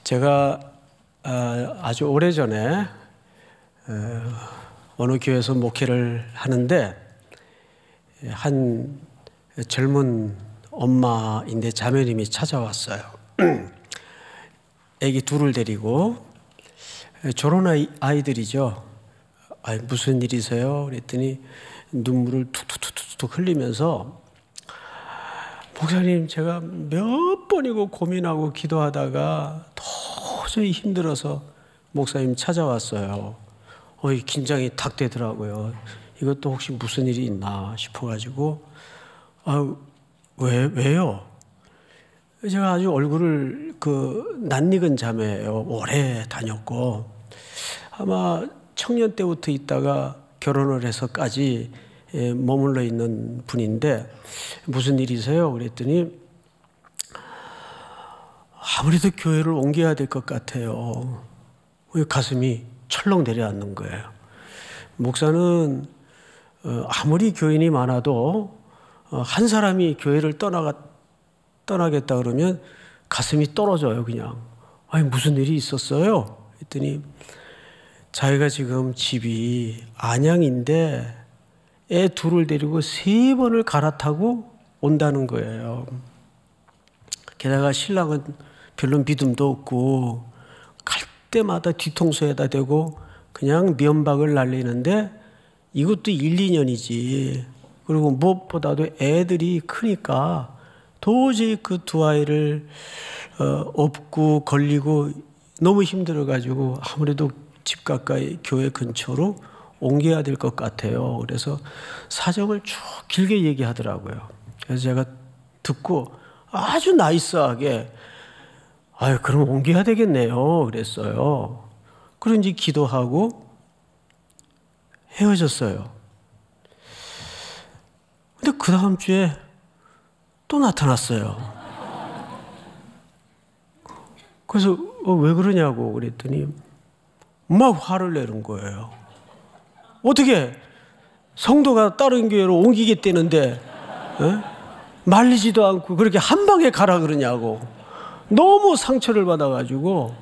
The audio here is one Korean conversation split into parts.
제가 아주 오래전에 어느 교회에서 목회를 하는데 한 젊은 엄마인데 자매님이 찾아왔어요. 아기 둘을 데리고 결혼 아이들이죠. 무슨 일이세요? 그랬더니 눈물을 툭툭툭툭 흘리면서 목사님, 제가 몇 번이고 고민하고 기도하다가 도저히 힘들어서 목사님 찾아왔어요. 긴장이 탁 되더라고요. 이것도 혹시 무슨 일이 있나 싶어가지고 왜요? 제가 아주 얼굴을 낯익은 자매예요. 오래 다녔고 아마 청년 때부터 있다가 결혼을 해서까지 머물러 있는 분인데 무슨 일이세요? 그랬더니 아무래도 교회를 옮겨야 될 것 같아요. 가슴이 철렁 내려앉는 거예요. 목사는 아무리 교인이 많아도 한 사람이 교회를 떠나겠다 그러면 가슴이 떨어져요. 그냥 무슨 일이 있었어요? 그랬더니 자기가 지금 집이 안양인데 애 둘을 데리고 3번을 갈아타고 온다는 거예요. 게다가 신랑은 별로 믿음도 없고 갈 때마다 뒤통수에다 대고 그냥 면박을 날리는데 이것도 1, 2년이지. 그리고 무엇보다도 애들이 크니까 도저히 그 두 아이를 업고 걸리고 너무 힘들어가지고 아무래도 집 가까이 교회 근처로 옮겨야 될 것 같아요. 그래서 사정을 쭉 길게 얘기하더라고요. 그래서 제가 듣고 아주 나이스하게 그럼 옮겨야 되겠네요. 그랬어요. 그런지 기도하고 헤어졌어요. 근데 그 다음 주에 또 나타났어요. 그래서 왜 그러냐고 그랬더니 막 화를 내는 거예요. 어떻게 성도가 다른 교회로 옮기겠다는데 말리지도 않고 그렇게 한 방에 가라 그러냐고. 너무 상처를 받아가지고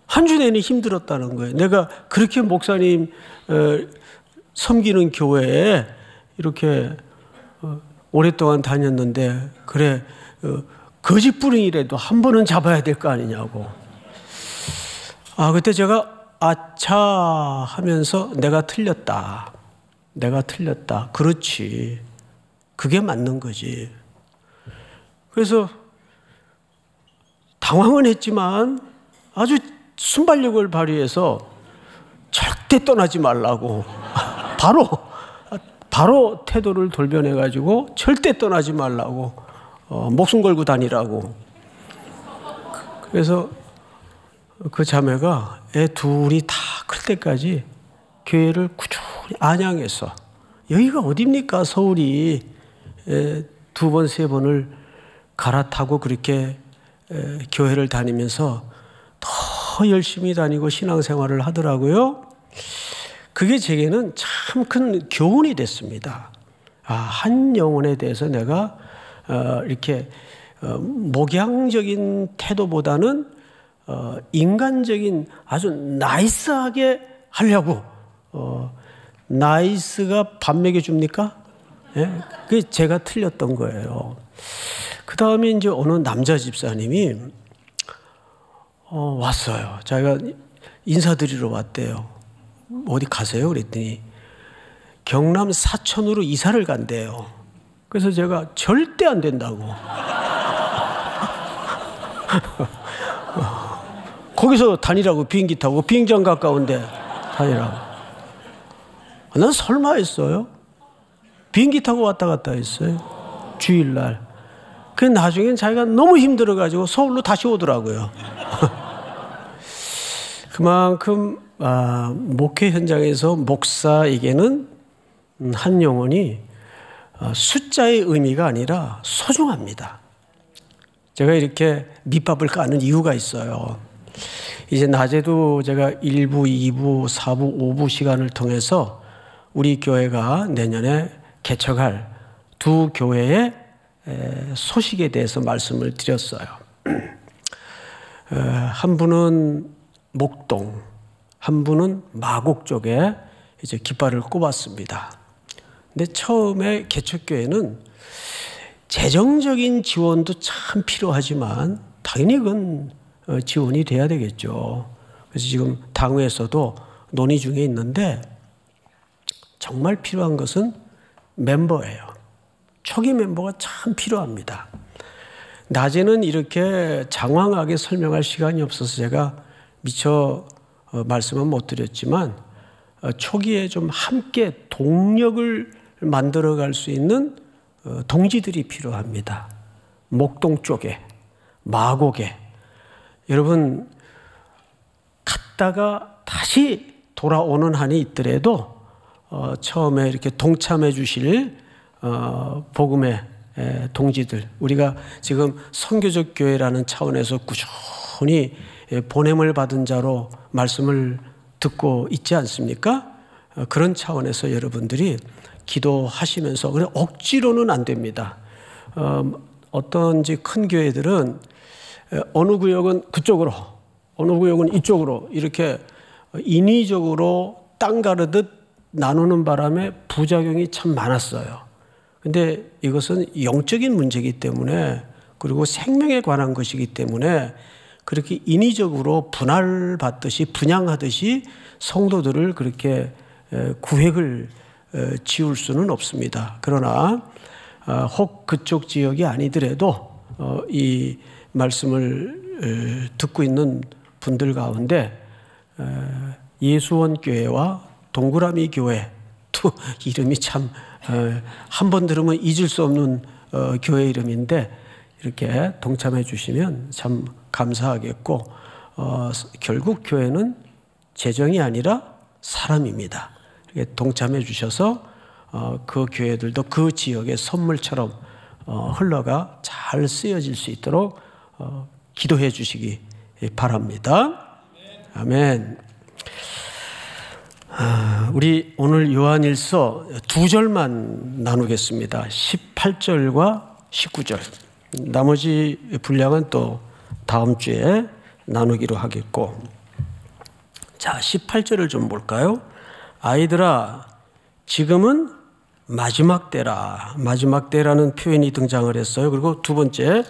한 주 내내 힘들었다는 거예요. 내가 그렇게 목사님 섬기는 교회에 이렇게 오랫동안 다녔는데 그래 거짓부릉이라도 한 번은 잡아야 될 거 아니냐고. 그때 제가 아차 하면서 내가 틀렸다. 그렇지. 그게 맞는 거지. 그래서 당황은 했지만 아주 순발력을 발휘해서 절대 떠나지 말라고 바로 태도를 돌변해가지고 절대 떠나지 말라고 목숨 걸고 다니라고. 그래서 그 자매가 애 둘이 다 클 때까지 교회를 꾸준히 안양에서, 여기가 어딥니까 서울이, 2번 3번을 갈아타고 그렇게 교회를 다니면서 더 열심히 다니고 신앙생활을 하더라고요. 그게 제게는 참 큰 교훈이 됐습니다. 한 영혼에 대해서 내가 이렇게 목양적인 태도보다는 인간적인 아주 나이스하게 하려고. 나이스가 밥 먹여줍니까? 그게 제가 틀렸던 거예요. 그 다음에 이제 어느 남자 집사님이 왔어요. 자기가 인사드리러 왔대요. 어디 가세요? 그랬더니 경남 사천으로 이사를 간대요. 그래서 제가 절대 안 된다고. 거기서 다니라고. 비행기 타고 비행장 가까운데 다니라고. 난 설마 했어요. 비행기 타고 왔다 갔다 했어요. 주일날. 그 나중엔 자기가 너무 힘들어가지고 서울로 다시 오더라고요. 그만큼 목회 현장에서 목사에게는 한 영혼이 숫자의 의미가 아니라 소중합니다. 제가 이렇게 밑밥을 까는 이유가 있어요. 이제 낮에도 제가 1부, 2부, 4부, 5부 시간을 통해서 우리 교회가 내년에 개척할 2 교회의 소식에 대해서 말씀을 드렸어요. 한 분은 목동, 한 분은 마곡 쪽에 이제 깃발을 꼽았습니다. 근데 처음에 개척교회는 재정적인 지원도 참 필요하지만 당연히 그건 지원이 돼야 되겠죠. 그래서 지금 당회에서도 논의 중에 있는데 정말 필요한 것은 멤버예요. 초기 멤버가 참 필요합니다. 낮에는 이렇게 장황하게 설명할 시간이 없어서 제가 미처 말씀은 못 드렸지만 초기에 좀 함께 동력을 만들어갈 수 있는 동지들이 필요합니다. 목동 쪽에, 마곡에. 여러분 갔다가 다시 돌아오는 한이 있더라도 처음에 이렇게 동참해 주실 복음의 동지들, 우리가 지금 선교적 교회라는 차원에서 꾸준히 보냄을 받은 자로 말씀을 듣고 있지 않습니까? 그런 차원에서 여러분들이 기도하시면서, 그래 억지로는 안 됩니다. 어떤지 큰 교회들은 어느 구역은 그쪽으로, 어느 구역은 이쪽으로 이렇게 인위적으로 땅 가르듯 나누는 바람에 부작용이 참 많았어요. 근데 이것은 영적인 문제이기 때문에, 그리고 생명에 관한 것이기 때문에 그렇게 인위적으로 분할받듯이 분양하듯이 성도들을 그렇게 구획을 지울 수는 없습니다. 그러나 혹 그쪽 지역이 아니더라도 이 말씀을 듣고 있는 분들 가운데 예수원 교회와 동그라미 교회, 또 이름이 참 한 번 들으면 잊을 수 없는 교회 이름인데 이렇게 동참해 주시면 참 감사하겠고, 결국 교회는 재정이 아니라 사람입니다. 이렇게 동참해 주셔서 그 교회들도 그 지역의 선물처럼 흘러가 잘 쓰여질 수 있도록 기도해 주시기 바랍니다. 아멘. 우리 오늘 요한일서 2절만 나누겠습니다. 18절과 19절. 나머지 분량은 또 다음 주에 나누기로 하겠고. 자, 18절을 좀 볼까요? 아이들아, 지금은 마지막 때라. 마지막 때라는 표현이 등장을 했어요. 그리고 두 번째,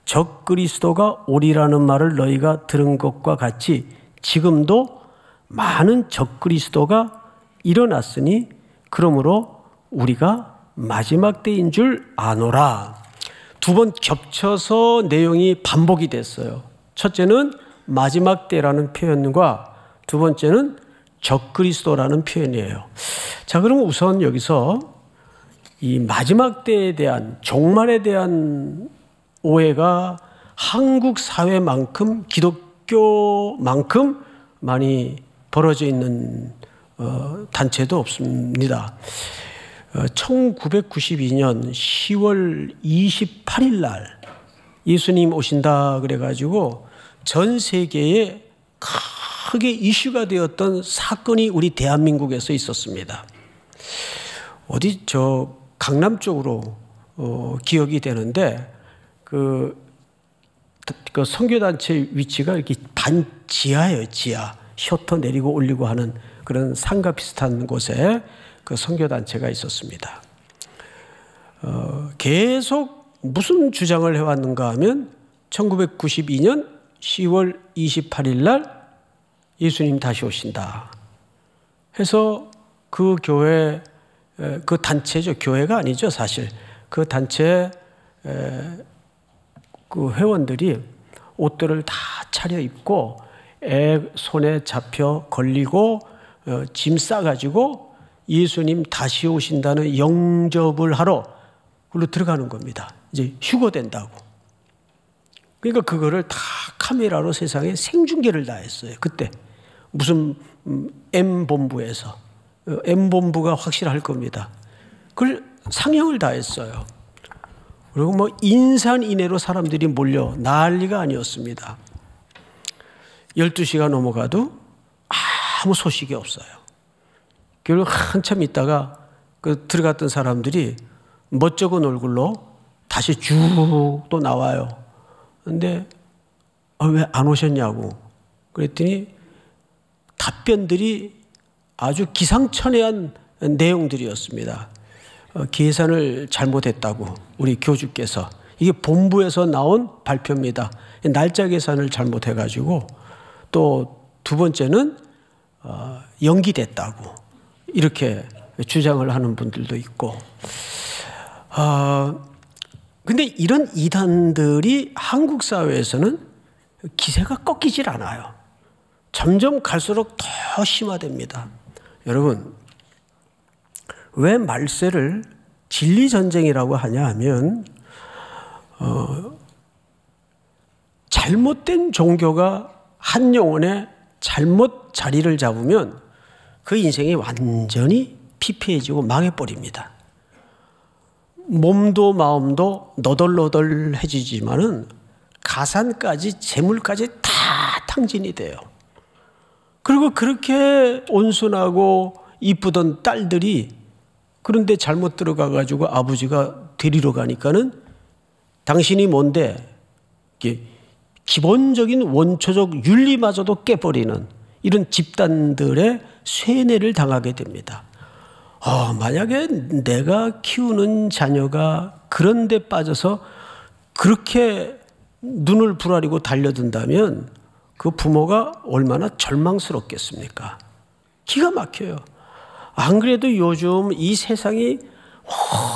적 그리스도가 오리라는 말을 너희가 들은 것과 같이 지금도 많은 적 그리스도가 일어났으니 그러므로 우리가 마지막 때인 줄 아노라. 두 번 겹쳐서 내용이 반복이 됐어요. 첫째는 마지막 때라는 표현과 두 번째는 적 그리스도라는 표현이에요. 자, 그럼 우선 여기서 이 마지막 때에 대한, 종말에 대한 오해가 한국 사회만큼, 기독교만큼 많이 벌어져 있는 단체도 없습니다. 1992년 10월 28일 날 예수님 오신다 그래가지고 전 세계에 크게 이슈가 되었던 사건이 우리 대한민국에서 있었습니다. 어디 저 강남 쪽으로 기억이 되는데 그 선교단체 위치가 이렇게 반지하예요. 지하. 셔터 내리고 올리고 하는 그런 상가 비슷한 곳에 그 선교단체가 있었습니다. 계속 무슨 주장을 해왔는가 하면 1992년 10월 28일 날 예수님 다시 오신다 해서 그 교회, 그 단체죠. 교회가 아니죠, 사실. 그 단체 그 회원들이 옷들을 다 차려입고 애 손에 잡혀 걸리고 짐 싸가지고 예수님 다시 오신다는 영접을 하러 그걸로 들어가는 겁니다. 이제 휴거된다고. 그러니까 그거를 다 카메라로 세상에 생중계를 다 했어요. 그때 무슨 M본부에서 M본부가 확실할 겁니다. 그걸 상영을 다 했어요. 그리고 뭐 인산인해로 사람들이 몰려 난리가 아니었습니다. 12시가 넘어가도 아무 소식이 없어요. 결국 한참 있다가 그 들어갔던 사람들이 멋쩍은 얼굴로 다시 쭉 또 나와요. 근데 왜 안 오셨냐고 그랬더니 답변들이 아주 기상천외한 내용들이었습니다. 계산을 잘못했다고 우리 교주께서. 이게 본부에서 나온 발표입니다. 날짜 계산을 잘못해가지고 또 두 번째는 연기됐다고 이렇게 주장을 하는 분들도 있고. 근데 이런 이단들이 한국 사회에서는 기세가 꺾이질 않아요. 점점 갈수록 더 심화됩니다. 여러분, 왜 말세를 진리전쟁이라고 하냐 하면 잘못된 종교가 한 영혼에 잘못 자리를 잡으면 그 인생이 완전히 피폐해지고 망해버립니다. 몸도 마음도 너덜너덜해지지만은 가산까지 재물까지 다 탕진이 돼요. 그리고 그렇게 온순하고 이쁘던 딸들이 그런데 잘못 들어가가지고 아버지가 데리러 가니까는 당신이 뭔데 기본적인 원초적 윤리마저도 깨버리는 이런 집단들의 쇠뇌를 당하게 됩니다. 만약에 내가 키우는 자녀가 그런 데 빠져서 그렇게 눈을 부라리고 달려든다면 그 부모가 얼마나 절망스럽겠습니까? 기가 막혀요. 안 그래도 요즘 이 세상이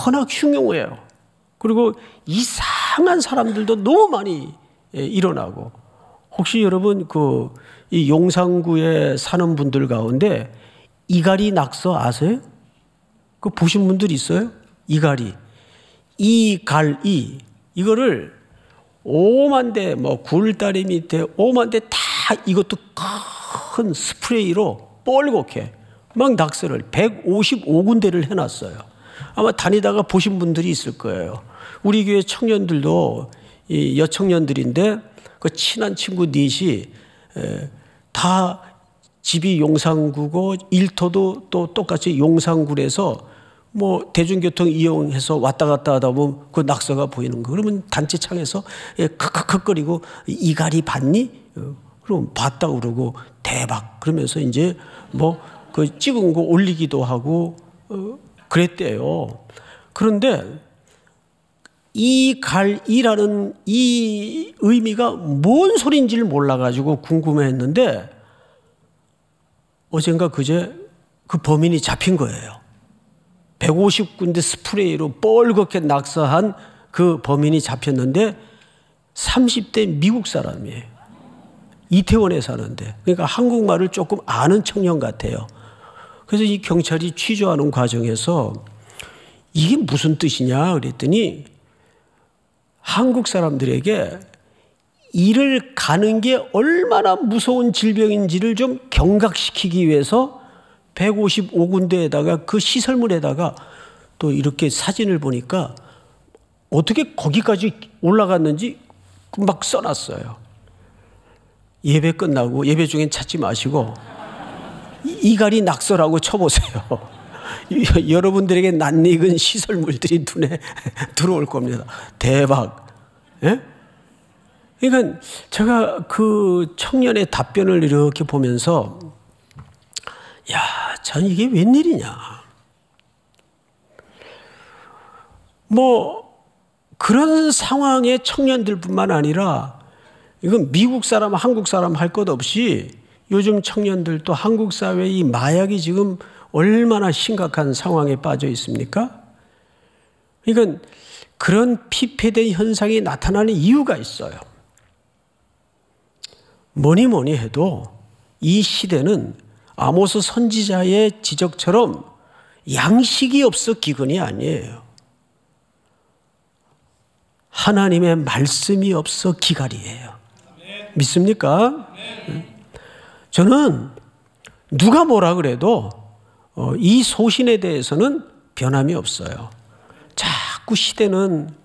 워낙 흉흉해요. 그리고 이상한 사람들도 너무 많이 일어나고. 혹시 여러분 이 용산구에 사는 분들 가운데 이갈이 낙서 아세요? 그 보신 분들 있어요? 이갈이. 이갈이. 이거를 5만 대, 굴다리 밑에 5만 대 다 이것도 큰 스프레이로 뻘겋게 막 낙서를 155군데를 해놨어요. 아마 다니다가 보신 분들이 있을 거예요. 우리 교회 청년들도 이 여청년들인데 그 친한 친구 넷이 다 집이 용산구고 일터도 또 똑같이 용산구에서 대중교통 이용해서 왔다 갔다 하다 보면 그 낙서가 보이는 거. 그러면 단체 창에서 크크크거리고 이갈이 봤니? 그럼 봤다 그러고 대박. 그러면서 이제 그 찍은 거 올리기도 하고 그랬대요. 그런데 이갈이라는 이 의미가 뭔 소리인지를 몰라가지고 궁금해했는데 어젠가 그제 그 범인이 잡힌 거예요. 150군데 스프레이로 뻘겋게 낙서한 그 범인이 잡혔는데 30대 미국 사람이에요. 이태원에 사는데. 그러니까 한국말을 조금 아는 청년 같아요. 그래서 이 경찰이 취조하는 과정에서 이게 무슨 뜻이냐 그랬더니 한국 사람들에게 이를 가는 게 얼마나 무서운 질병인지를 좀 경각시키기 위해서 155군데에다가 그 시설물에다가 또 이렇게 사진을 보니까 어떻게 거기까지 올라갔는지 막 써놨어요. 예배 끝나고 예배 중엔 찾지 마시고 이갈이 낙서라고 쳐보세요. 여러분들에게 낯익은 시설물들이 눈에 들어올 겁니다. 대박. 예? 그러니까 제가 그 청년의 답변을 이렇게 보면서 야, 전 이게 웬일이냐. 그런 상황의 청년들뿐만 아니라 이건 미국 사람, 한국 사람 할 것 없이 요즘 청년들도 한국 사회에 이 마약이 지금 얼마나 심각한 상황에 빠져 있습니까? 그러니까 그런 피폐된 현상이 나타나는 이유가 있어요. 뭐니 해도 이 시대는 아모스 선지자의 지적처럼 양식이 없어 기근이 아니에요. 하나님의 말씀이 없어 기갈이에요. 믿습니까? 저는 누가 뭐라 그래도 이 소신에 대해서는 변함이 없어요. 자꾸 시대는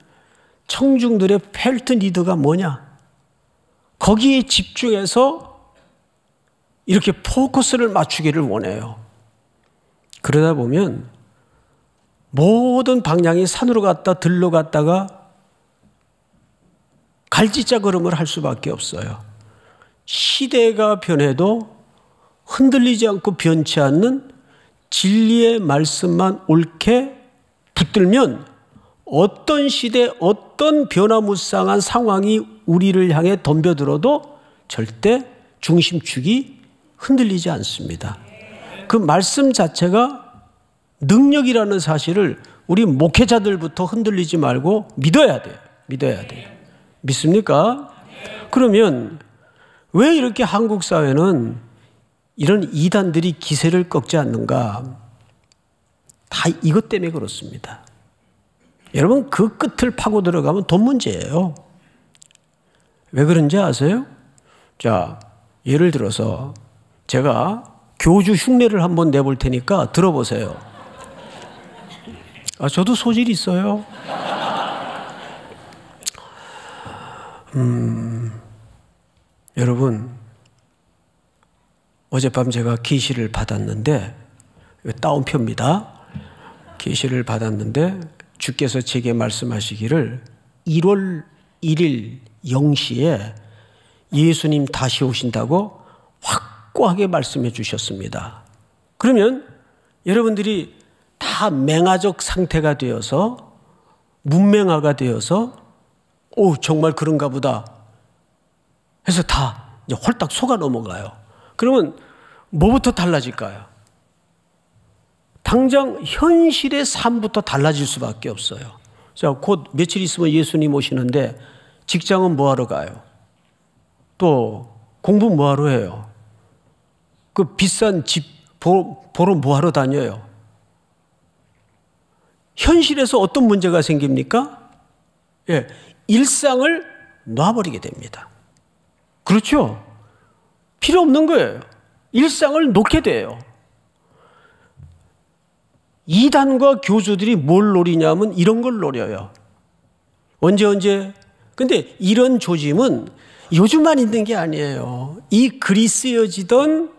청중들의 펠트 니드가 뭐냐? 거기에 집중해서 이렇게 포커스를 맞추기를 원해요. 그러다 보면 모든 방향이 산으로 갔다 들로 갔다가 갈지자 걸음을 할 수밖에 없어요. 시대가 변해도 흔들리지 않고 변치 않는 진리의 말씀만 옳게 붙들면 어떤 시대, 어떤 변화무쌍한 상황이 우리를 향해 덤벼들어도 절대 중심축이 흔들리지 않습니다. 그 말씀 자체가 능력이라는 사실을 우리 목회자들부터 흔들리지 말고 믿어야 돼요. 믿어야 돼요. 믿습니까? 그러면 왜 이렇게 한국 사회는 이런 이단들이 기세를 꺾지 않는가? 다 이것 때문에 그렇습니다. 여러분, 그 끝을 파고 들어가면 돈 문제예요. 왜 그런지 아세요? 자, 예를 들어서 제가 교주 흉내를 한번 내볼 테니까 들어보세요. 저도 소질이 있어요. 여러분, 어젯밤 제가 계시를 받았는데, 다운표입니다. 계시를 받았는데 주께서 제게 말씀하시기를 1월 1일 0시에 예수님 다시 오신다고 확고하게 말씀해 주셨습니다. 그러면 여러분들이 다 맹아적 상태가 되어서 문맹아가 되어서 정말 그런가 보다 해서 다 이제 홀딱 속아 넘어가요. 그러면 뭐부터 달라질까요? 당장 현실의 삶부터 달라질 수밖에 없어요. 자, 곧 며칠 있으면 예수님 오시는데 직장은 뭐하러 가요? 또 공부 뭐하러 해요? 그 비싼 집 보러 뭐하러 다녀요? 현실에서 어떤 문제가 생깁니까? 일상을 놔버리게 됩니다. 그렇죠? 필요 없는 거예요. 일상을 놓게 돼요. 이단과 교주들이 뭘 노리냐면 이런 걸 노려요. 언제? 근데 이런 조짐은 요즘만 있는 게 아니에요. 이 글이 쓰여지던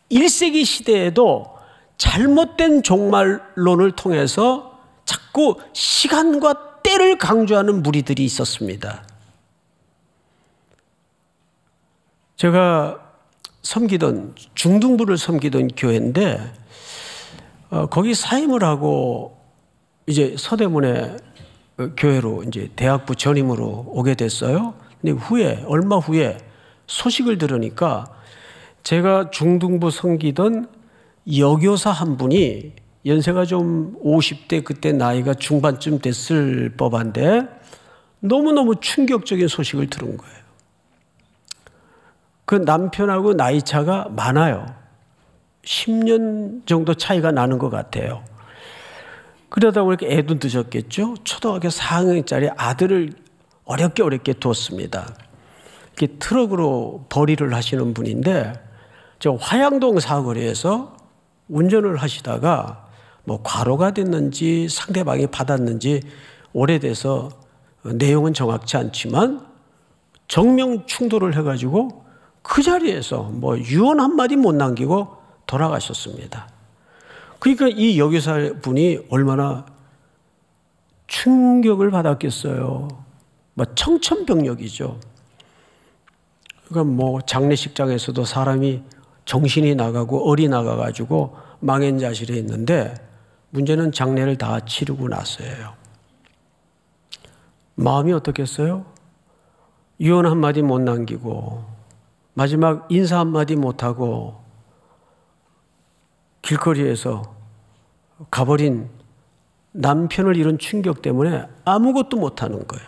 1세기 시대에도 잘못된 종말론을 통해서 자꾸 시간과 때를 강조하는 무리들이 있었습니다. 제가 중등부를 섬기던 교회인데 거기 사임을 하고 이제 서대문에 교회로 이제 대학부 전임으로 오게 됐어요. 근데 얼마 후에 소식을 들으니까 제가 중등부 섬기던 여교사 한 분이 연세가 좀 50대, 그때 나이가 중반쯤 됐을 법한데 너무너무 충격적인 소식을 들은 거예요. 그 남편하고 나이 차가 많아요. 10년 정도 차이가 나는 것 같아요. 그러다 보니까 애도 늦었겠죠. 초등학교 4학년짜리 아들을 어렵게 두었습니다. 이렇게 트럭으로 벌이를 하시는 분인데 저 화양동 사거리에서 운전을 하시다가 뭐 과로가 됐는지 상대방이 받았는지 오래돼서 내용은 정확치 않지만 정명 충돌을 해가지고 그 자리에서 뭐 유언 한마디 못 남기고 돌아가셨습니다. 그러니까 이 여교사 분이 얼마나 충격을 받았겠어요. 뭐 청천벽력이죠. 그러니까 뭐 장례식장에서도 사람이 정신이 나가고 얼이 나가가지고 망연자실해 있는데 문제는 장례를 다 치르고 나서예요. 마음이 어떻겠어요? 유언 한마디 못 남기고 마지막 인사 한마디 못하고 길거리에서 가버린 남편을 잃은 충격 때문에 아무것도 못하는 거예요.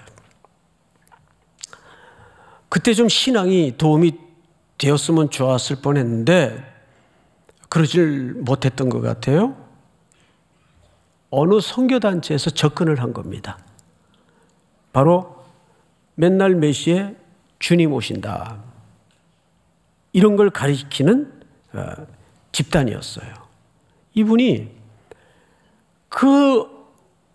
그때 좀 신앙이 도움이 되었으면 좋았을 뻔했는데 그러질 못했던 것 같아요. 어느 선교단체에서 접근을 한 겁니다. 바로 맨날 몇 시에 주님 오신다. 이런 걸 가리키는 집단이었어요. 이분이 그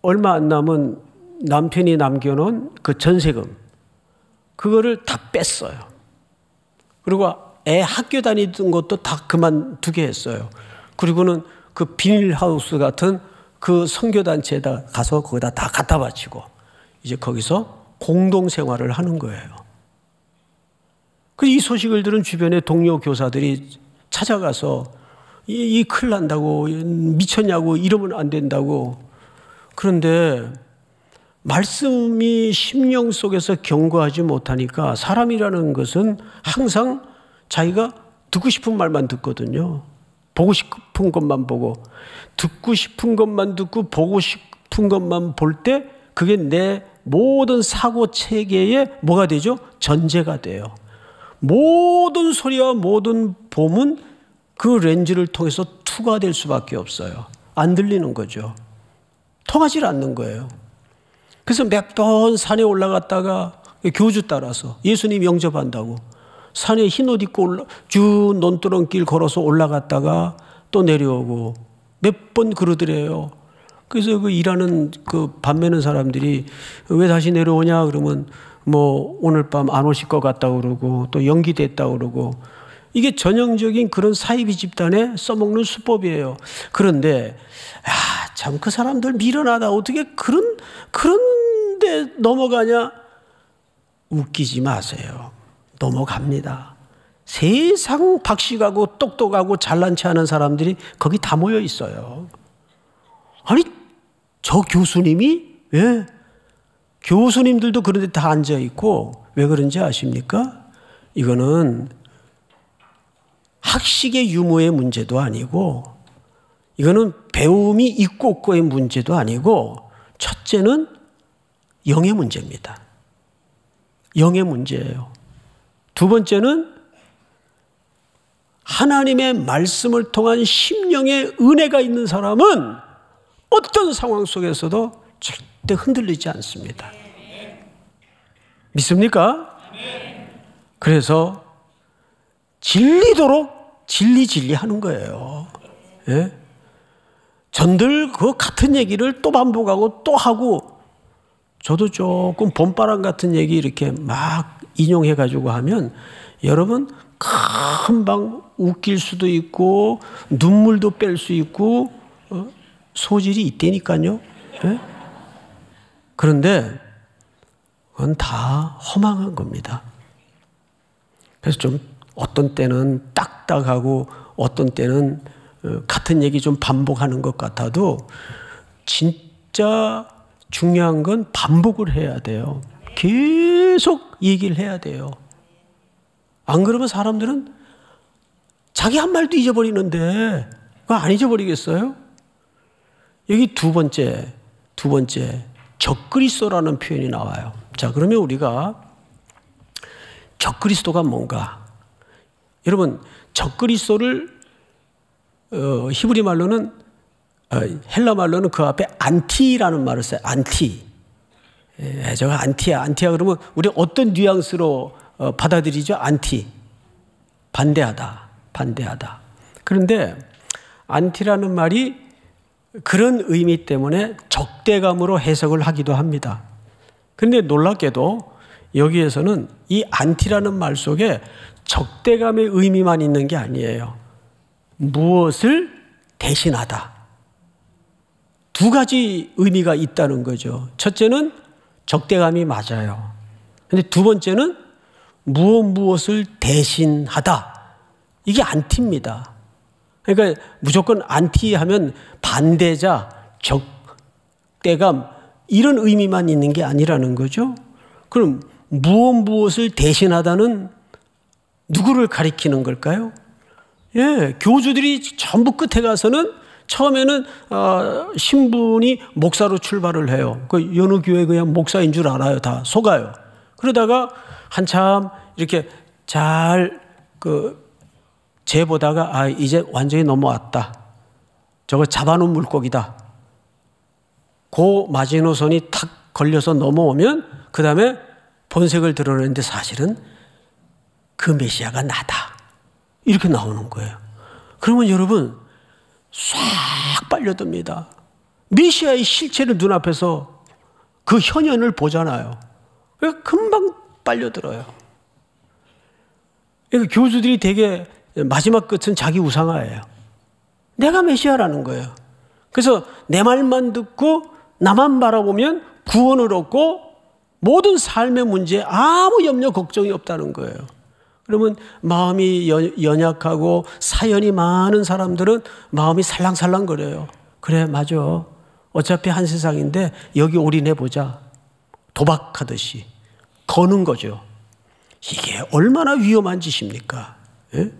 얼마 안 남은 남편이 남겨놓은 그 전세금 그거를 다 뺐어요. 그리고 애 학교 다니던 것도 다 그만두게 했어요. 그리고는 그 비닐하우스 같은 그 선교단체에다 가서 거기다 다 갖다 바치고 이제 거기서 공동생활을 하는 거예요. 이 소식을 들은 주변의 동료 교사들이 찾아가서 이 큰일 난다고, 미쳤냐고, 이러면 안 된다고. 그런데 말씀이 심령 속에서 경고하지 못하니까 사람이라는 것은 항상 자기가 듣고 싶은 말만 듣거든요. 보고 싶은 것만 보고, 듣고 싶은 것만 듣고 보고 싶은 것만 볼 때 그게 내 모든 사고 체계의 뭐가 되죠? 전제가 돼요. 모든 소리와 모든 봄은 그 렌즈를 통해서 투과될 수밖에 없어요. 안 들리는 거죠. 통하지 않는 거예요. 그래서 몇 번 산에 올라갔다가 교주 따라서 예수님 영접한다고 산에 흰 옷 입고 쭉 논두렁길 걸어서 올라갔다가 또 내려오고 몇 번 그러더래요. 그래서 그 일하는 그 밥 매는 사람들이 왜 다시 내려오냐 그러면 뭐 오늘 밤 안 오실 것 같다고 그러고 또 연기됐다고 그러고, 이게 전형적인 그런 사이비 집단에 써먹는 수법이에요. 그런데 참 그 사람들 미련하다. 어떻게 그런데 넘어가냐? 웃기지 마세요. 넘어갑니다. 세상 박식하고 똑똑하고 잘난 체 하는 사람들이 거기 다 모여 있어요. 아니 저 교수님이 왜? 교수님들도 그런데 다 앉아 있고 왜 그런지 아십니까? 이거는 학식의 유무의 문제도 아니고, 이거는 배움이 있고 없고의 문제도 아니고, 첫째는 영의 문제입니다. 영의 문제예요. 두 번째는 하나님의 말씀을 통한 심령의 은혜가 있는 사람은 어떤 상황 속에서도 절대 흔들리지 않습니다. 믿습니까? 그래서 진리도록 진리 하는 거예요. 예? 전들 그 같은 얘기를 또 반복하고 또 하고, 저도 조금 봄바람 같은 얘기 이렇게 막 인용해 가지고 하면 여러분 금방 웃길 수도 있고 눈물도 뺄 수 있고 소질이 있다니까요. 예? 그런데 그건 다 허망한 겁니다. 그래서 좀 어떤 때는 딱딱하고 어떤 때는 같은 얘기 좀 반복하는 것 같아도 진짜 중요한 건 반복을 해야 돼요. 계속 얘기를 해야 돼요. 안 그러면 사람들은 자기 한 말도 잊어버리는데 그거 안 잊어버리겠어요? 여기 두 번째 적그리스도라는 표현이 나와요. 자, 그러면 우리가 적그리스도가 뭔가? 여러분, 적그리스도를 히브리 말로는 헬라 말로는 그 앞에 안티라는 말을 써요. 안티. 저가 안티야 그러면 우리 어떤 뉘앙스로 받아들이죠? 안티. 반대하다. 그런데 안티라는 말이 그런 의미 때문에 적대감으로 해석을 하기도 합니다. 그런데 놀랍게도 여기에서는 이 안티라는 말 속에 적대감의 의미만 있는 게 아니에요. 무엇을 대신하다. 두 가지 의미가 있다는 거죠. 첫째는 적대감이 맞아요. 그런데 두 번째는 무엇을 대신하다. 이게 안티입니다. 그러니까 무조건 안티하면 반대자, 적대감 이런 의미만 있는 게 아니라는 거죠. 그럼 무엇을 대신하다는 누구를 가리키는 걸까요? 예, 교주들이 전부 끝에 가서는 처음에는 신분이 목사로 출발을 해요. 그 여느 교회 그냥 목사인 줄 알아요. 다 속아요. 그러다가 한참 이렇게 잘 재보다가 이제 완전히 넘어왔다. 저거 잡아놓은 물고기다. 그 마지노선이 탁 걸려서 넘어오면 그 다음에 본색을 드러내는데 사실은 그 메시아가 나다. 이렇게 나오는 거예요. 그러면 여러분 싹 빨려듭니다. 메시아의 실체를 눈앞에서 그 현현을 보잖아요. 금방 빨려들어요. 그러니까 교주들이 되게 마지막 끝은 자기 우상화예요. 내가 메시아라는 거예요. 그래서 내 말만 듣고 나만 바라보면 구원을 얻고 모든 삶의 문제에 아무 염려 걱정이 없다는 거예요. 그러면 마음이 연약하고 사연이 많은 사람들은 마음이 살랑살랑거려요. 그래, 맞아. 어차피 한 세상인데 여기 올인해보자. 도박하듯이 거는 거죠. 이게 얼마나 위험한 짓입니까? 예?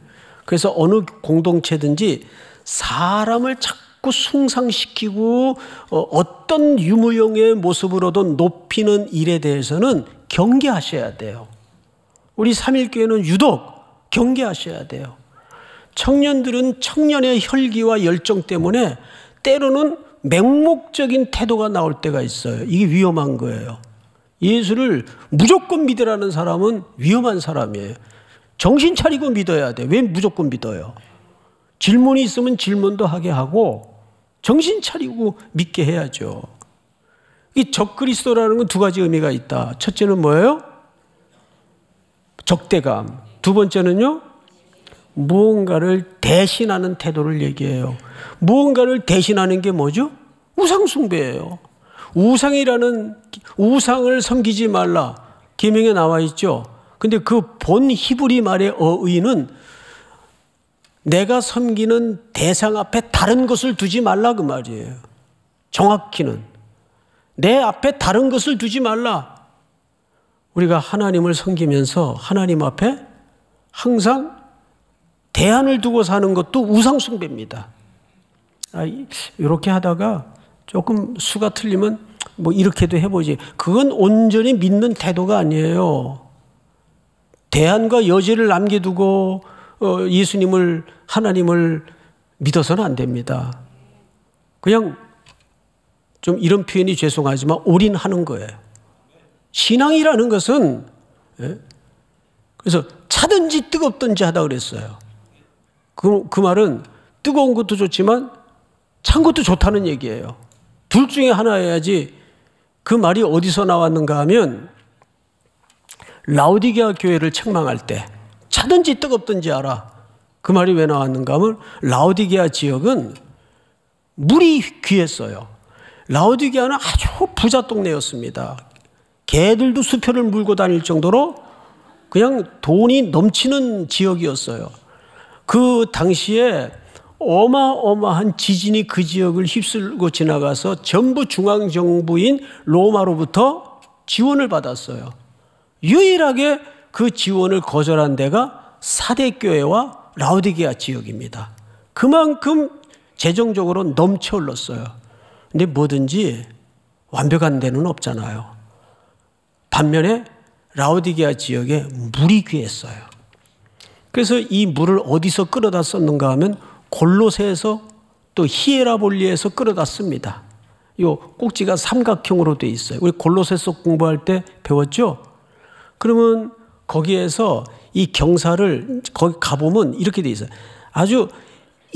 그래서 어느 공동체든지 사람을 자꾸 숭상시키고 어떤 유무용의 모습으로도 높이는 일에 대해서는 경계하셔야 돼요. 우리 삼일교회는 유독 경계하셔야 돼요. 청년들은 청년의 혈기와 열정 때문에 때로는 맹목적인 태도가 나올 때가 있어요. 이게 위험한 거예요. 예수를 무조건 믿으라는 사람은 위험한 사람이에요. 정신 차리고 믿어야 돼. 왜 무조건 믿어요? 질문이 있으면 질문도 하게 하고 정신 차리고 믿게 해야죠. 이 적그리스도라는 건 두 가지 의미가 있다. 첫째는 뭐예요? 적대감. 두 번째는요, 무언가를 대신하는 태도를 얘기해요. 무언가를 대신하는 게 뭐죠? 우상숭배예요. 우상을 섬기지 말라. 계명에 나와 있죠. 근데 그 본 히브리 말의 어의는 내가 섬기는 대상 앞에 다른 것을 두지 말라 그 말이에요. 정확히는 내 앞에 다른 것을 두지 말라. 우리가 하나님을 섬기면서 하나님 앞에 항상 대안을 두고 사는 것도 우상숭배입니다. 이렇게 하다가 조금 수가 틀리면 뭐 이렇게도 해보지. 그건 온전히 믿는 태도가 아니에요. 대안과 여지를 남겨두고 예수님을, 하나님을 믿어서는 안 됩니다. 그냥 좀 이런 표현이 죄송하지만 올인하는 거예요. 신앙이라는 것은, 그래서 차든지 뜨겁든지 하다 그랬어요. 그 말은 뜨거운 것도 좋지만 찬 것도 좋다는 얘기예요. 둘 중에 하나여야지. 그 말이 어디서 나왔는가 하면 라오디게아 교회를 책망할 때 차든지 뜨겁든지 하라. 그 말이 왜 나왔는가 하면 라오디게아 지역은 물이 귀했어요. 라오디게아는 아주 부자 동네였습니다. 개들도 수표를 물고 다닐 정도로 그냥 돈이 넘치는 지역이었어요. 그 당시에 어마어마한 지진이 그 지역을 휩쓸고 지나가서 전부 중앙정부인 로마로부터 지원을 받았어요. 유일하게 그 지원을 거절한 데가 사대교회와 라오디게아 지역입니다. 그만큼 재정적으로 넘쳐 흘렀어요. 근데 뭐든지 완벽한 데는 없잖아요. 반면에 라오디게아 지역에 물이 귀했어요. 그래서 이 물을 어디서 끌어다 썼는가 하면 골로새에서 또 히에라볼리에서 끌어다 씁니다. 이 꼭지가 삼각형으로 돼 있어요. 우리 골로새서 공부할 때 배웠죠? 그러면 거기에서 이 경사를 거기 가보면 이렇게 돼 있어요. 아주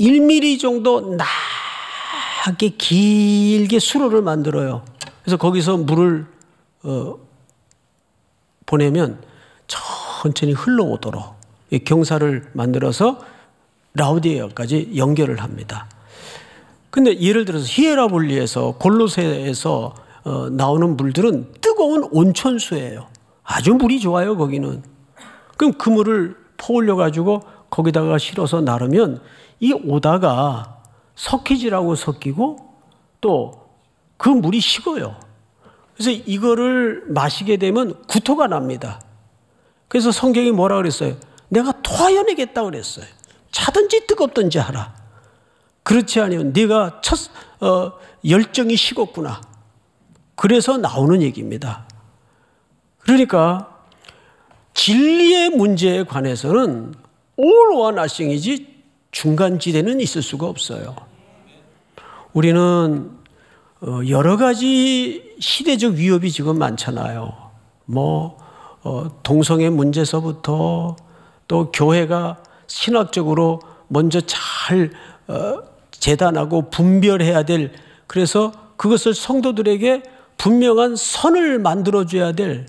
1mm 정도 나게 길게 수로를 만들어요. 그래서 거기서 물을 보내면 천천히 흘러오도록 이 경사를 만들어서 라오디게아까지 연결을 합니다. 근데 예를 들어서 히에라볼리에서 골로새에서 나오는 물들은 뜨거운 온천수예요. 아주 물이 좋아요, 거기는. 그럼 그 물을 퍼올려 가지고 거기다가 실어서 나르면 이 오다가 석회질하고 섞이고 또 그 물이 식어요. 그래서 이거를 마시게 되면 구토가 납니다. 그래서 성경이 뭐라 그랬어요? 내가 토하여내겠다 그랬어요. 차든지 뜨겁든지 하라. 그렇지 않으면 네가 열정이 식었구나. 그래서 나오는 얘기입니다. 그러니까 진리의 문제에 관해서는 all or nothing이지 중간지대는 있을 수가 없어요. 우리는 여러 가지 시대적 위협이 지금 많잖아요. 동성애 문제서부터 또 교회가 신학적으로 먼저 잘 재단하고 분별해야 될, 그래서 그것을 성도들에게 분명한 선을 만들어줘야 될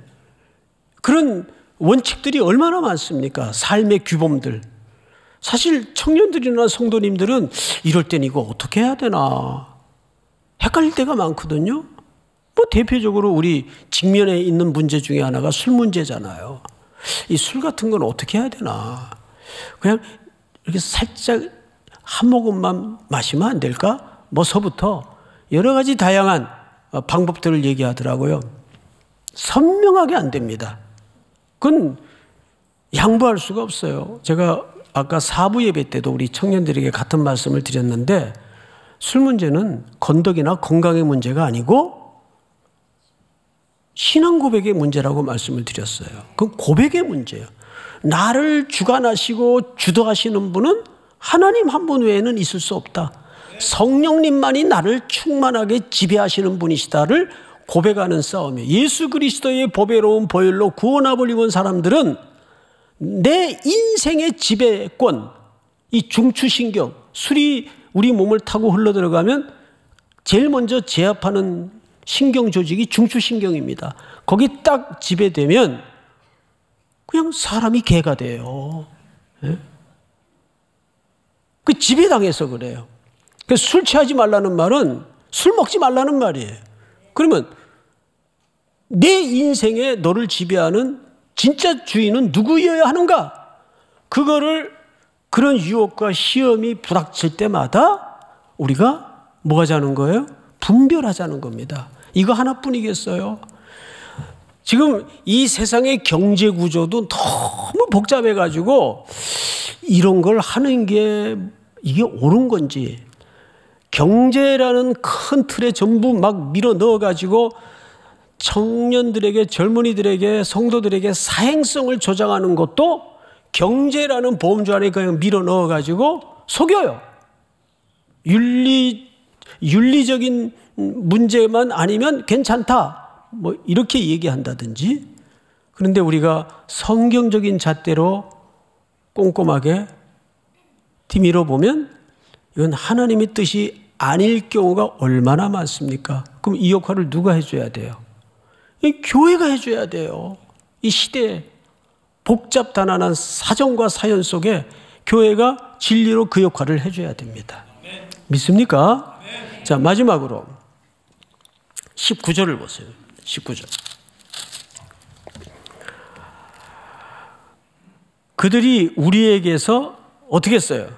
그런 원칙들이 얼마나 많습니까? 삶의 규범들. 사실 청년들이나 성도님들은 이럴 땐 이거 어떻게 해야 되나 헷갈릴 때가 많거든요. 대표적으로 우리 직면에 있는 문제 중에 하나가 술 문제잖아요. 이 술 같은 건 어떻게 해야 되나? 그냥 이렇게 살짝 한 모금만 마시면 안 될까? 뭐서부터 여러 가지 다양한 방법들을 얘기하더라고요. 선명하게 안 됩니다. 그건 양보할 수가 없어요. 제가 아까 사부 예배 때도 우리 청년들에게 같은 말씀을 드렸는데 술 문제는 건덕이나 건강의 문제가 아니고 신앙 고백의 문제라고 말씀을 드렸어요. 그건 고백의 문제예요. 나를 주관하시고 주도하시는 분은 하나님 한 분 외에는 있을 수 없다. 성령님만이 나를 충만하게 지배하시는 분이시다를 고백하는 싸움이에요. 예수 그리스도의 보배로운 보혈로 구원함을 입은 사람들은 내 인생의 지배권, 이 중추신경, 술이 우리 몸을 타고 흘러들어가면 제일 먼저 제압하는 신경 조직이 중추신경입니다. 거기 딱 지배되면 그냥 사람이 개가 돼요. 네? 그 지배당해서 그래요. 그래서 술 취하지 말라는 말은 술 먹지 말라는 말이에요. 그러면 내 인생에 너를 지배하는 진짜 주인은 누구여야 하는가? 그거를 그런 유혹과 시험이 부닥칠 때마다 우리가 뭐 하자는 거예요? 분별하자는 겁니다. 이거 하나뿐이겠어요? 지금 이 세상의 경제 구조도 너무 복잡해가지고 이런 걸 하는 게 이게 옳은 건지, 경제라는 큰 틀에 전부 막 밀어 넣어가지고 청년들에게, 젊은이들에게, 성도들에게 사행성을 조장하는 것도 경제라는 보험주 안에 그냥 밀어 넣어가지고 속여요. 윤리적인 문제만 아니면 괜찮다, 뭐 이렇게 얘기한다든지. 그런데 우리가 성경적인 잣대로 꼼꼼하게 뒤밀어 보면 이건 하나님의 뜻이 아닐 경우가 얼마나 많습니까? 그럼 이 역할을 누가 해줘야 돼요? 이 교회가 해줘야 돼요. 이 시대에 복잡단안한 사정과 사연 속에 교회가 진리로 그 역할을 해줘야 됩니다. 믿습니까? 자, 마지막으로 19절을 보세요. 19절. 그들이 우리에게서 어떻게 했어요?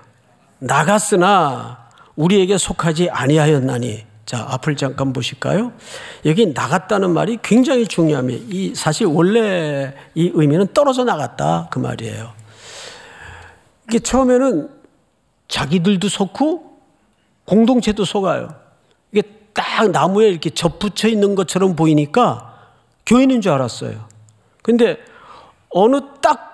나갔으나 우리에게 속하지 아니하였나니. 자, 앞을 잠깐 보실까요? 여기 나갔다는 말이 굉장히 중요합니다. 이 사실 원래 이 의미는 떨어져 나갔다 그 말이에요. 이게 처음에는 자기들도 속고 공동체도 속아요. 이게 딱 나무에 이렇게 접붙여 있는 것처럼 보이니까 교인인 줄 알았어요. 근데 어느 딱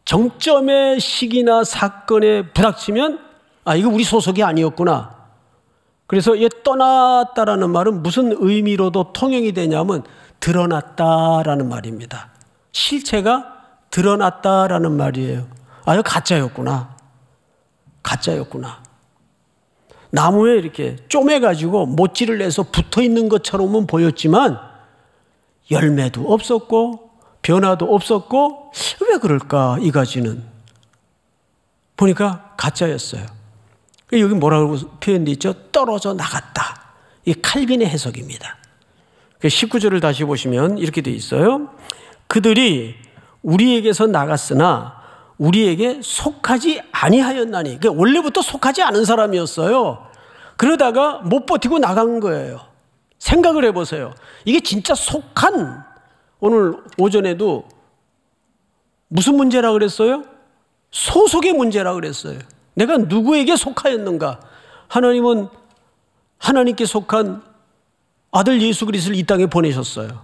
정점의 시기나 사건에 부닥치면 아, 이거 우리 소속이 아니었구나. 그래서 얘 떠났다라는 말은 무슨 의미로도 통용이 되냐면 드러났다라는 말입니다. 실체가 드러났다라는 말이에요. 아, 이거 가짜였구나. 가짜였구나. 나무에 이렇게 쪼매가지고 모찌를 내서 붙어 있는 것처럼은 보였지만 열매도 없었고 변화도 없었고 왜 그럴까 이 가지는. 보니까 가짜였어요. 여기 뭐라고 표현되어 있죠? 떨어져 나갔다. 이게 칼빈의 해석입니다. 19절을 다시 보시면 이렇게 되어 있어요. 그들이 우리에게서 나갔으나 우리에게 속하지 아니하였나니. 그러니까 원래부터 속하지 않은 사람이었어요. 그러다가 못 버티고 나간 거예요. 생각을 해보세요. 이게 진짜 속한, 오늘 오전에도 무슨 문제라 그랬어요? 소속의 문제라 그랬어요. 내가 누구에게 속하였는가? 하나님은 하나님께 속한 아들 예수 그리스도를 이 땅에 보내셨어요.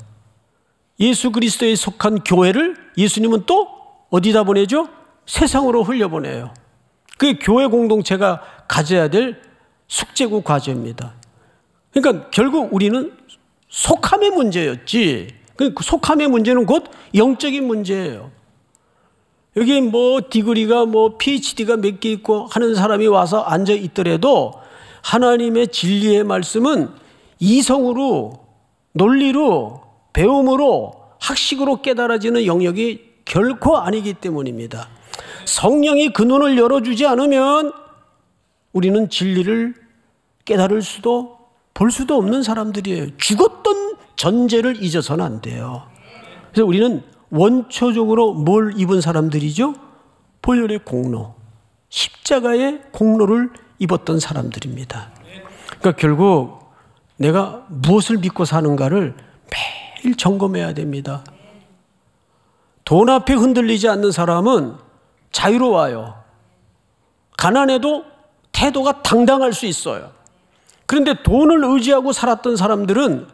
예수 그리스도에 속한 교회를 예수님은 또 어디다 보내죠? 세상으로 흘려보내요. 그게 교회 공동체가 가져야 될 숙제고 과제입니다. 그러니까 결국 우리는 속함의 문제였지. 그 속함의 문제는 곧 영적인 문제예요. 여기 뭐 디그리가 뭐 PhD가 몇 개 있고 하는 사람이 와서 앉아 있더라도 하나님의 진리의 말씀은 이성으로, 논리로, 배움으로, 학식으로 깨달아지는 영역이 결코 아니기 때문입니다. 성령이 그 눈을 열어주지 않으면 우리는 진리를 깨달을 수도 볼 수도 없는 사람들이에요. 죽었던 전제를 잊어서는 안 돼요. 그래서 우리는 원초적으로 뭘 입은 사람들이죠? 보혈의 공로, 십자가의 공로를 입었던 사람들입니다. 그러니까 결국 내가 무엇을 믿고 사는가를 매일 점검해야 됩니다. 돈 앞에 흔들리지 않는 사람은 자유로워요. 가난해도 태도가 당당할 수 있어요. 그런데 돈을 의지하고 살았던 사람들은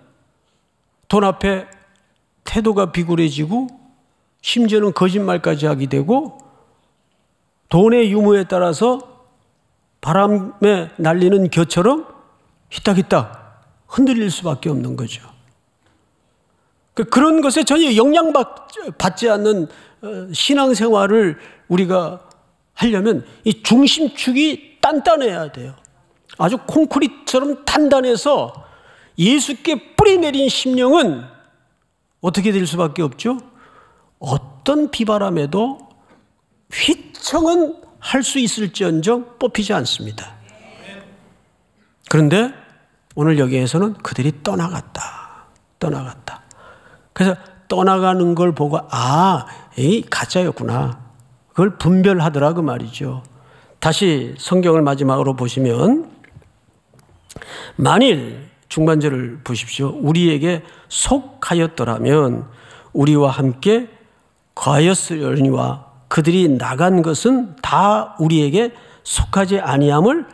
돈 앞에 태도가 비굴해지고 심지어는 거짓말까지 하게 되고 돈의 유무에 따라서 바람에 날리는 겨처럼 휘딱휘딱 흔들릴 수밖에 없는 거죠. 그런 것에 전혀 영향받지 않는 신앙생활을 우리가 하려면 이 중심축이 단단해야 돼요. 아주 콘크리트처럼 단단해서 예수께 뿌리내린 심령은 어떻게 될 수밖에 없죠? 어떤 비바람에도 휘청은 할 수 있을지언정 뽑히지 않습니다. 그런데 오늘 여기에서는 그들이 떠나갔다. 그래서 떠나가는 걸 보고 이 가짜였구나. 그걸 분별하더라 그 말이죠. 다시 성경을 마지막으로 보시면 만일 중반절을 보십시오. 우리에게 속하였더라면 우리와 함께 거하였으려니와 그들이 나간 것은 다 우리에게 속하지 아니함을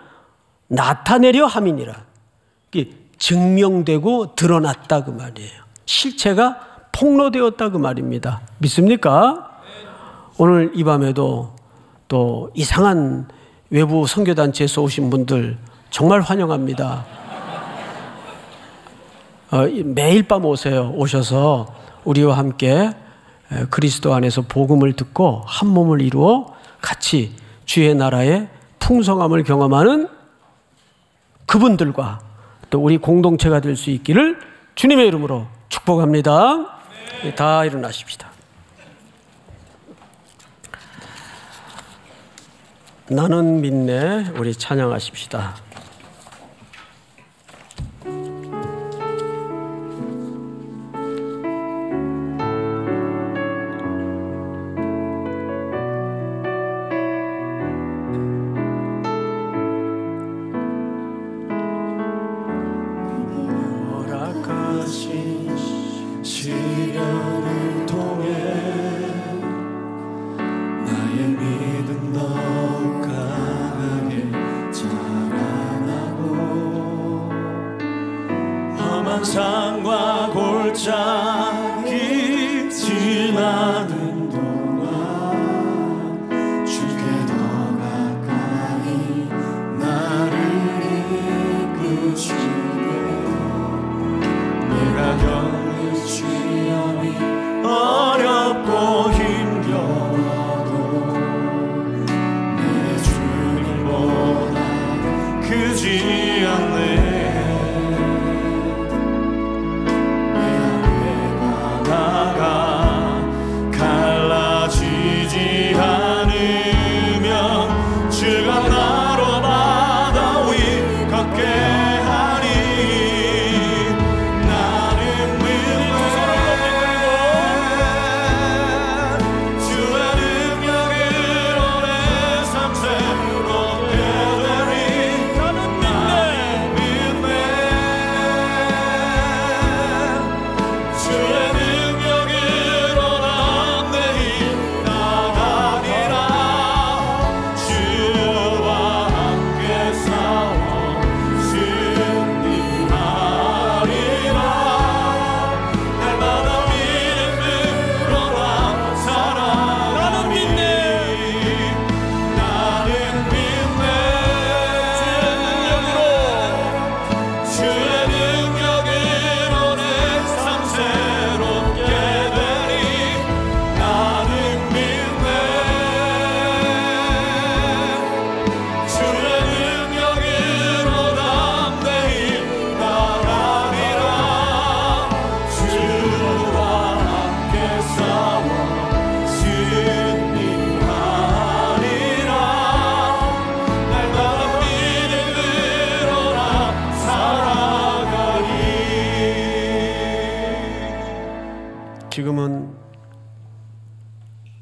나타내려 함이니라. 증명되고 드러났다 그 말이에요. 실체가 폭로되었다 그 말입니다. 믿습니까? 오늘 이 밤에도 또 이상한 외부 선교단체에서 오신 분들 정말 환영합니다. 매일 밤 오셔서 우리와 함께 그리스도 안에서 복음을 듣고 한 몸을 이루어 같이 주의 나라의 풍성함을 경험하는 그분들과 또 우리 공동체가 될 수 있기를 주님의 이름으로 축복합니다. 다 일어나십시다. 나는 믿네. 우리 찬양하십시다. 시련을 통해 나의 믿음 더욱 강하게 자라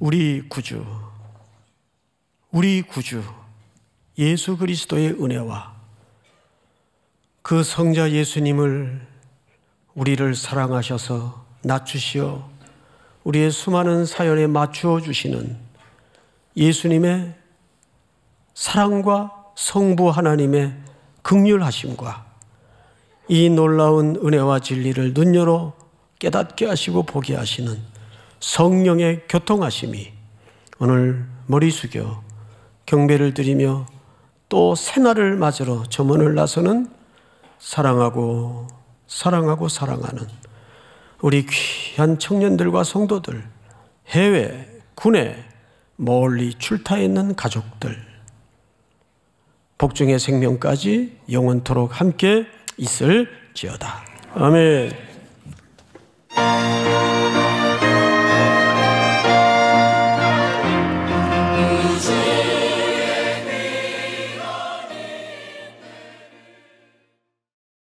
우리 구주, 우리 구주 예수 그리스도의 은혜와 그 성자 예수님을 우리를 사랑하셔서 낮추시어 우리의 수많은 사연에 맞추어 주시는 예수님의 사랑과 성부 하나님의 긍휼하심과 이 놀라운 은혜와 진리를 눈여러 깨닫게 하시고 보게 하시는 성령의 교통하심이 오늘 머리 숙여 경배를 드리며 또 새날을 맞으러 저 문을 나서는 사랑하고 사랑하는 우리 귀한 청년들과 성도들, 해외, 국내, 멀리 출타해 있는 가족들, 복중의 생명까지 영원토록 함께 있을지어다. 아멘.